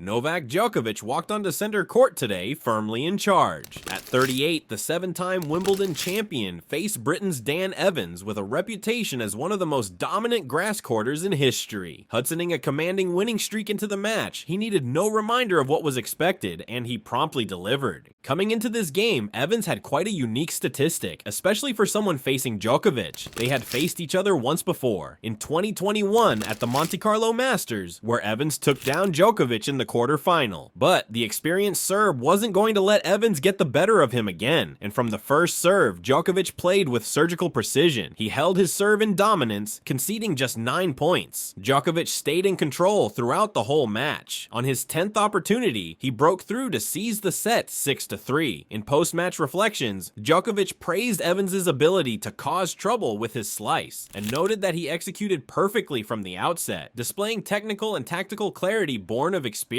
Novak Djokovic walked onto center court today, firmly in charge. At 38, the 7-time Wimbledon champion faced Britain's Dan Evans with a reputation as one of the most dominant grass courters in history. Hudsoning a commanding winning streak into the match, he needed no reminder of what was expected, and he promptly delivered. Coming into this game, Evans had quite a unique statistic, especially for someone facing Djokovic. They had faced each other once before, in 2021 at the Monte Carlo Masters, where Evans took down Djokovic in the quarterfinal. But the experienced Serb wasn't going to let Evans get the better of him again, and from the first serve, Djokovic played with surgical precision. He held his serve in dominance, conceding just 9 points. Djokovic stayed in control throughout the whole match. On his 10th opportunity, he broke through to seize the set 6-3. In post-match reflections, Djokovic praised Evans' ability to cause trouble with his slice, and noted that he executed perfectly from the outset, displaying technical and tactical clarity born of experience.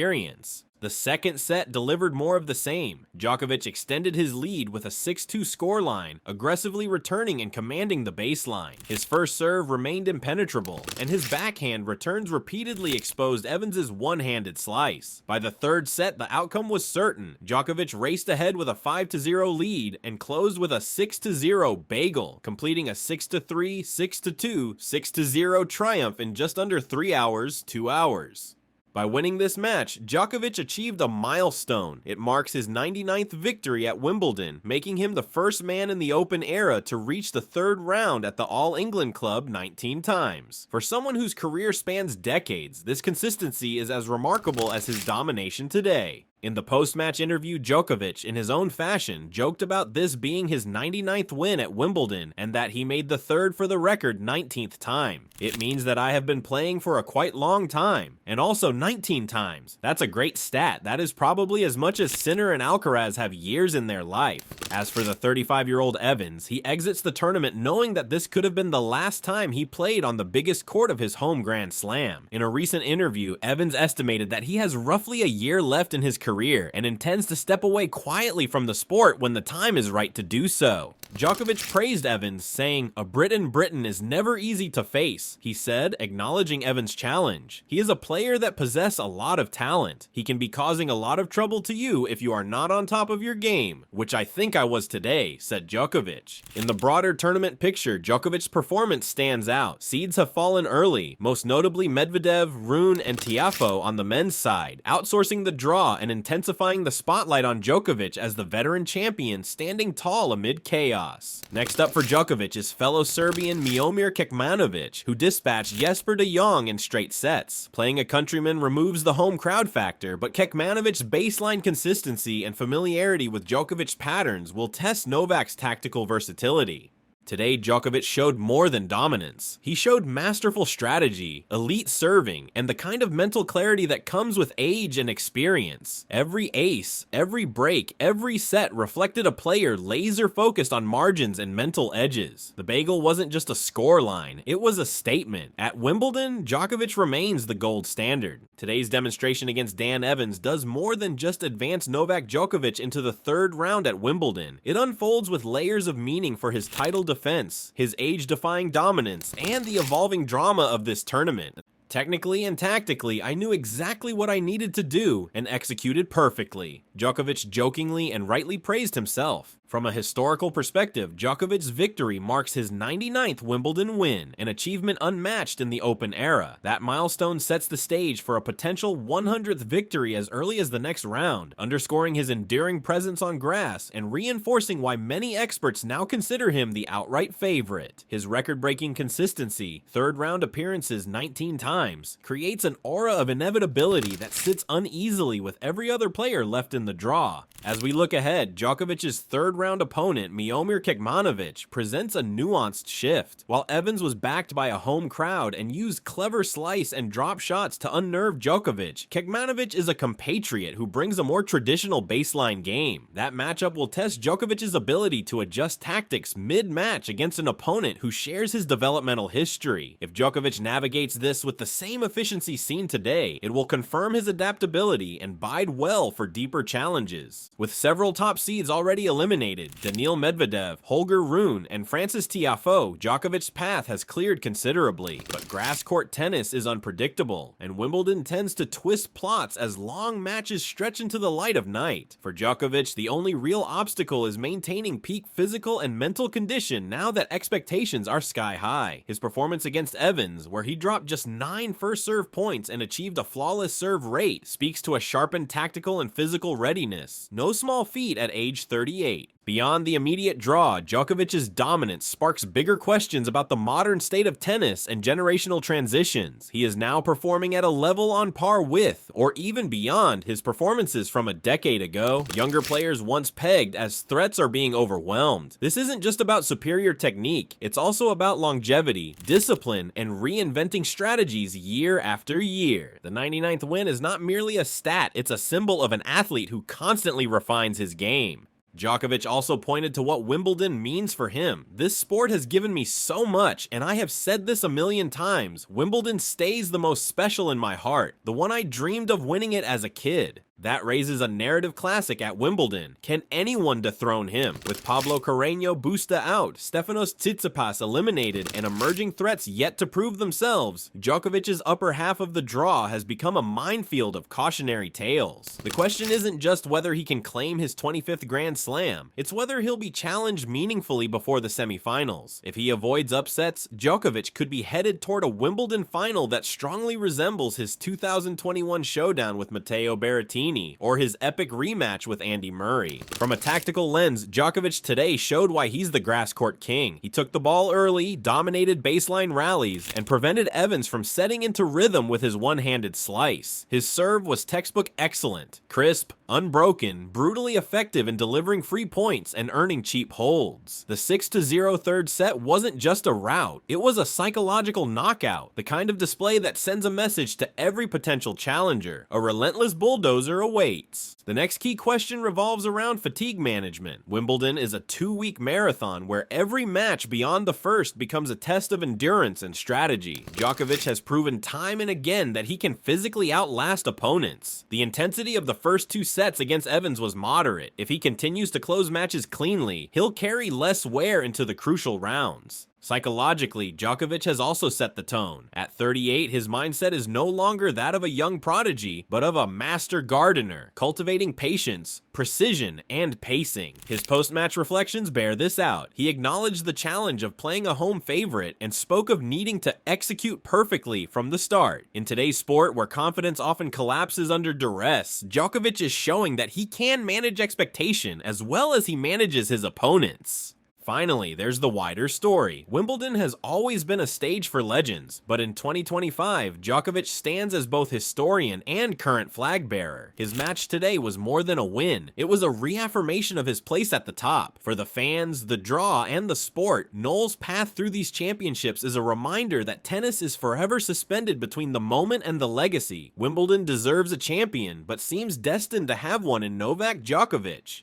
The second set delivered more of the same. Djokovic extended his lead with a 6-2 scoreline, aggressively returning and commanding the baseline. His first serve remained impenetrable, and his backhand returns repeatedly exposed Evans' one-handed slice. By the third set, the outcome was certain. Djokovic raced ahead with a 5-0 lead and closed with a 6-0 bagel, completing a 6-3, 6-2, 6-0 triumph in just under 3 hours, 2 hours. By winning this match, Djokovic achieved a milestone. It marks his 99th victory at Wimbledon, making him the first man in the Open era to reach the third round at the All England Club 19 times. For someone whose career spans decades, this consistency is as remarkable as his domination today. In the post-match interview, Djokovic, in his own fashion, joked about this being his 99th win at Wimbledon and that he made the third for the record 19th time. It means that I have been playing for a quite long time, and also 19 times. That's a great stat. That is probably as much as Sinner and Alcaraz have years in their life. As for the 35-year-old Evans, he exits the tournament knowing that this could have been the last time he played on the biggest court of his home Grand Slam. In a recent interview, Evans estimated that he has roughly a year left in his career and intends to step away quietly from the sport when the time is right to do so. Djokovic praised Evans, saying, "A Brit in Britain is never easy to face," he said, acknowledging Evans' challenge. "He is a player that possesses a lot of talent. He can be causing a lot of trouble to you if you are not on top of your game, which I think I was today," said Djokovic. In the broader tournament picture, Djokovic's performance stands out. Seeds have fallen early, most notably Medvedev, Rune, and Tiafoe on the men's side, outsourcing the draw and intensifying the spotlight on Djokovic as the veteran champion standing tall amid chaos. Next up for Djokovic is fellow Serbian Miomir Kekmanovic, who dispatched Jesper de Jong in straight sets. Playing a countryman removes the home crowd factor, but Kekmanovic's baseline consistency and familiarity with Djokovic's patterns will test Novak's tactical versatility. Today, Djokovic showed more than dominance. He showed masterful strategy, elite serving, and the kind of mental clarity that comes with age and experience. Every ace, every break, every set reflected a player laser-focused on margins and mental edges. The bagel wasn't just a score line, it was a statement. At Wimbledon, Djokovic remains the gold standard. Today's demonstration against Dan Evans does more than just advance Novak Djokovic into the third round at Wimbledon. It unfolds with layers of meaning for his title defense, his age-defying dominance, and the evolving drama of this tournament. Technically and tactically, I knew exactly what I needed to do and executed perfectly. Djokovic jokingly and rightly praised himself. From a historical perspective, Djokovic's victory marks his 99th Wimbledon win, an achievement unmatched in the Open era. That milestone sets the stage for a potential 100th victory as early as the next round, underscoring his enduring presence on grass and reinforcing why many experts now consider him the outright favorite. His record-breaking consistency, third-round appearances 19 times, creates an aura of inevitability that sits uneasily with every other player left in the draw. As we look ahead, Djokovic's third-round opponent, Miomir Kekmanovic, presents a nuanced shift. While Evans was backed by a home crowd and used clever slice and drop shots to unnerve Djokovic, Kekmanovic is a compatriot who brings a more traditional baseline game. That matchup will test Djokovic's ability to adjust tactics mid-match against an opponent who shares his developmental history. If Djokovic navigates this with the same efficiency seen today, it will confirm his adaptability and bide well for deeper challenges. With several top seeds already eliminated, eliminated Daniil Medvedev, Holger Rune, and Francis Tiafoe, Djokovic's path has cleared considerably. But grass court tennis is unpredictable, and Wimbledon tends to twist plots as long matches stretch into the light of night. For Djokovic, the only real obstacle is maintaining peak physical and mental condition now that expectations are sky high. His performance against Evans, where he dropped just 9 first serve points and achieved a flawless serve rate, speaks to a sharpened tactical and physical readiness. No small feat at age 38. Beyond the immediate draw, Djokovic's dominance sparks bigger questions about the modern state of tennis and generational transitions. He is now performing at a level on par with, or even beyond, his performances from a decade ago. Younger players once pegged as threats are being overwhelmed. This isn't just about superior technique, it's also about longevity, discipline, and reinventing strategies year after year. The 99th win is not merely a stat, it's a symbol of an athlete who constantly refines his game. Djokovic also pointed to what Wimbledon means for him. This sport has given me so much, and I have said this a million times. Wimbledon stays the most special in my heart, the one I dreamed of winning it as a kid. That raises a narrative classic at Wimbledon. Can anyone dethrone him? With Pablo Carreño Busta out, Stefanos Tsitsipas eliminated, and emerging threats yet to prove themselves, Djokovic's upper half of the draw has become a minefield of cautionary tales. The question isn't just whether he can claim his 25th Grand Slam, it's whether he'll be challenged meaningfully before the semifinals. If he avoids upsets, Djokovic could be headed toward a Wimbledon final that strongly resembles his 2021 showdown with Matteo Berrettini, or his epic rematch with Andy Murray. From a tactical lens, Djokovic today showed why he's the grass court king. He took the ball early, dominated baseline rallies, and prevented Evans from setting into rhythm with his one-handed slice. His serve was textbook excellent, crisp, unbroken, brutally effective in delivering free points and earning cheap holds. The 6-0 third set wasn't just a rout, it was a psychological knockout, the kind of display that sends a message to every potential challenger. A relentless bulldozer awaits. The next key question revolves around fatigue management. Wimbledon is a 2-week marathon where every match beyond the first becomes a test of endurance and strategy. Djokovic has proven time and again that he can physically outlast opponents. The intensity of the first 2 sets against Evans was moderate. If he continues to close matches cleanly, he'll carry less wear into the crucial rounds. Psychologically, Djokovic has also set the tone. At 38, his mindset is no longer that of a young prodigy, but of a master gardener, cultivating patience, precision, and pacing. His post-match reflections bear this out. He acknowledged the challenge of playing a home favorite and spoke of needing to execute perfectly from the start. In today's sport, where confidence often collapses under duress, Djokovic is showing that he can manage expectation as well as he manages his opponents. Finally, there's the wider story. Wimbledon has always been a stage for legends, but in 2025, Djokovic stands as both historian and current flag bearer. His match today was more than a win. It was a reaffirmation of his place at the top. For the fans, the draw, and the sport, Noel's path through these championships is a reminder that tennis is forever suspended between the moment and the legacy. Wimbledon deserves a champion, but seems destined to have one in Novak Djokovic.